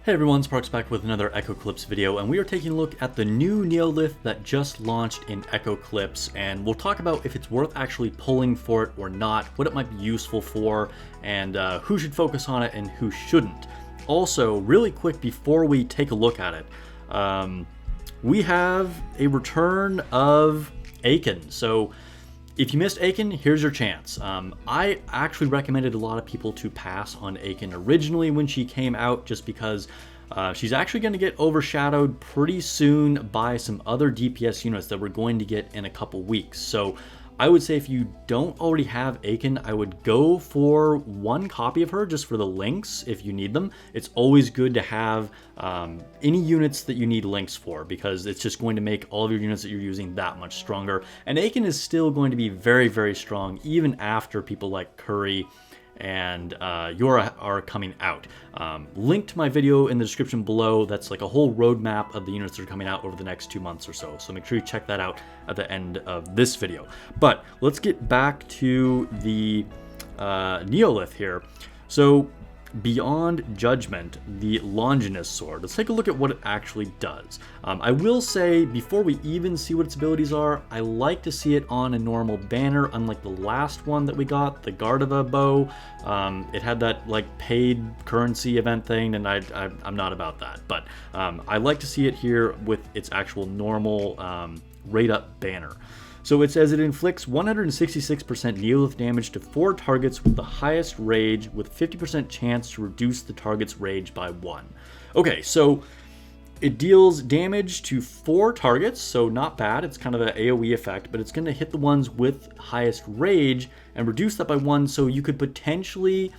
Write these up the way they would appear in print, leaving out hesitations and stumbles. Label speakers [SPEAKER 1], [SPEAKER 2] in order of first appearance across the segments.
[SPEAKER 1] Hey everyone, Sparks back with another Echocalypse video, and we are taking a look at the new Neolith that just launched in Echocalypse, and we'll talk about if it's worth actually pulling for it or not, what it might be useful for, and who should focus on it and who shouldn't. Also, really quick before we take a look at it, we have a return of Aiken. So if you missed Aiken, here's your chance. I actually recommended a lot of people to pass on Aiken originally when she came out, just because she's actually going to get overshadowed pretty soon by some other DPS units that we're going to get in a couple weeks. So I would say if you don't already have Aiken, I would go for one copy of her just for the links if you need them. It's always good to have any units that you need links for, because it's just going to make all of your units that you're using that much stronger. And Aiken is still going to be very, very strong even after people like Curry and Yora are coming out. Link to my video in the description below. That's like a whole roadmap of the units that are coming out over the next 2 months or so. So make sure you check that out at the end of this video. But let's get back to the Neolith here. So beyond judgment, the Longinus sword. Let's take a look at what it actually does. I will say, before we even see what its abilities are, I like to see it on a normal banner, unlike the last one that we got, the Gardiva bow. It had that like paid currency event thing, and I'm not about that. But I like to see it here with its actual normal rate up banner. So it says it inflicts 166% Neolith damage to 4 targets with the highest rage, with 50% chance to reduce the target's rage by 1. Okay, so it deals damage to 4 targets, so not bad. It's kind of an AoE effect, but it's going to hit the ones with highest rage and reduce that by 1, so you could potentially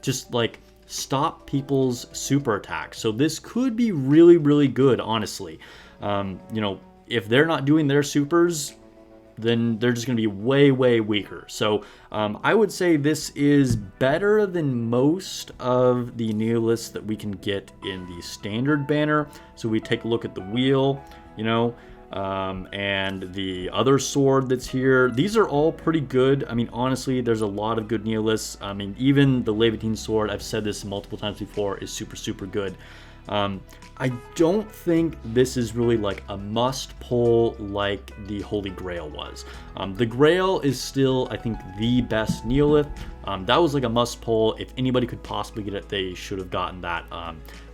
[SPEAKER 1] just like stop people's super attacks. So this could be really, really good, honestly. You know, if they're not doing their supers, then they're just going to be way, way weaker. So I would say this is better than most of the Neoliths that we can get in the standard banner. So we take a look at the wheel, you know, and the other sword that's here. These are all pretty good. I mean, honestly, there's a lot of good Neoliths. I mean, even the Levantine sword, I've said this multiple times before, is super, super good. I don't think this is really like a must pull like the Holy Grail was. The Grail is still, I think, the best Neolith. That was like a must pull. If anybody could possibly get it, they should have gotten that,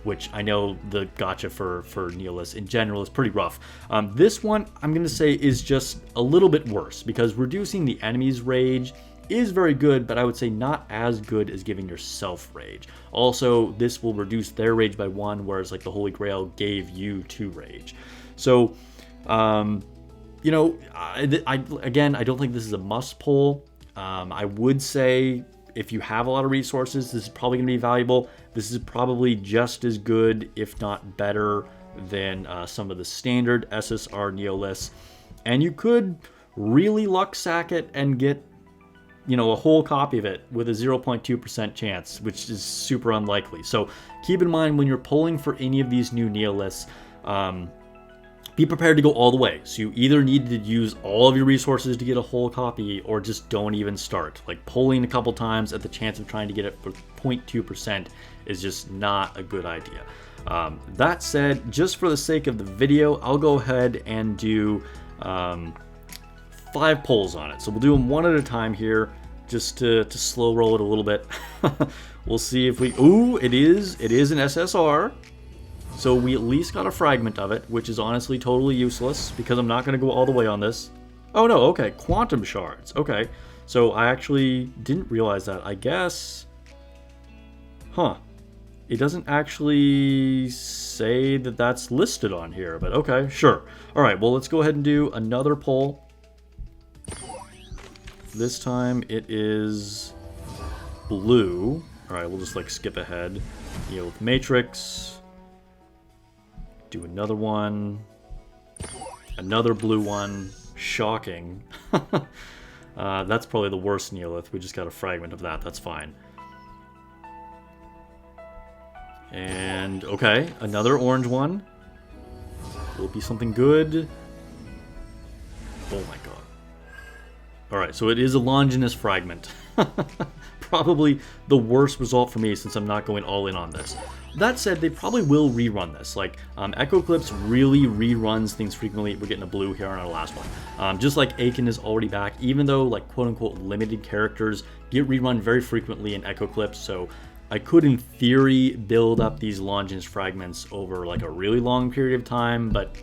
[SPEAKER 1] which I know the gacha for Neoliths in general is pretty rough. This one, I'm going to say, is just a little bit worse, because reducing the enemy's rage is very good, but I would say not as good as giving yourself rage. Also, this will reduce their rage by 1, whereas like the Holy Grail gave you 2 rage. So, you know, again, I don't think this is a must pull. I would say if you have a lot of resources, this is probably going to be valuable. This is probably just as good, if not better, than some of the standard SSR Neoliths. And you could really luck sack it and get, you know, a whole copy of it with a 0.2% chance, which is super unlikely. So keep in mind when you're pulling for any of these new Neoliths, be prepared to go all the way. So you either need to use all of your resources to get a whole copy, or just don't even start. Like pulling a couple times at the chance of trying to get it for 0.2% is just not a good idea. That said, just for the sake of the video, I'll go ahead and do 5 pulls on it. So we'll do them one at a time here, just to slow roll it a little bit. We'll see if we... Ooh, it is an SSR. So we at least got a fragment of it, which is honestly totally useless, because I'm not going to go all the way on this. Oh no, okay, quantum shards. Okay, so I actually didn't realize that. I guess... Huh. It doesn't actually say that that's listed on here, but okay, sure. All right, well, let's go ahead and do another pull. This time it is blue. All right, we'll just like skip ahead. Yield Matrix. Do another one. Another blue one. Shocking. That's probably the worst Neolith. We just got a fragment of that. That's fine. And okay, another orange one. Will it be something good? Oh my god. Alright, so it is a Longinus fragment. Probably the worst result for me, since I'm not going all in on this. That said, they probably will rerun this. Like, Echocalypse really reruns things frequently. We're getting a blue here on our last one. Just like Aiken is already back, even though, like, quote-unquote limited characters get rerun very frequently in Echocalypse, so I could, in theory, build up these Longinus fragments over, like, a really long period of time, but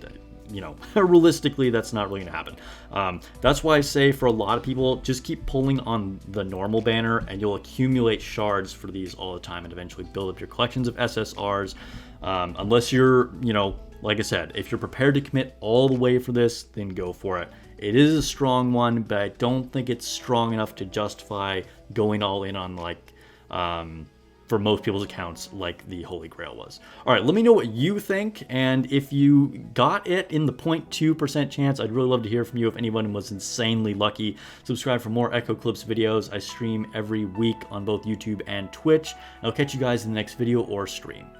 [SPEAKER 1] you know, realistically, that's not really going to happen. That's why I say for a lot of people, just keep pulling on the normal banner and you'll accumulate shards for these all the time and eventually build up your collections of SSRs. Unless you're, you know, like I said, if you're prepared to commit all the way for this, then go for it. It is a strong one, but I don't think it's strong enough to justify going all in on, like, for most people's accounts, like the Holy Grail was. All right, let me know what you think, and if you got it in the 0.2% chance, I'd really love to hear from you. If anyone was insanely lucky, subscribe for more Echocalypse videos. I stream every week on both YouTube and Twitch. I'll catch you guys in the next video or stream.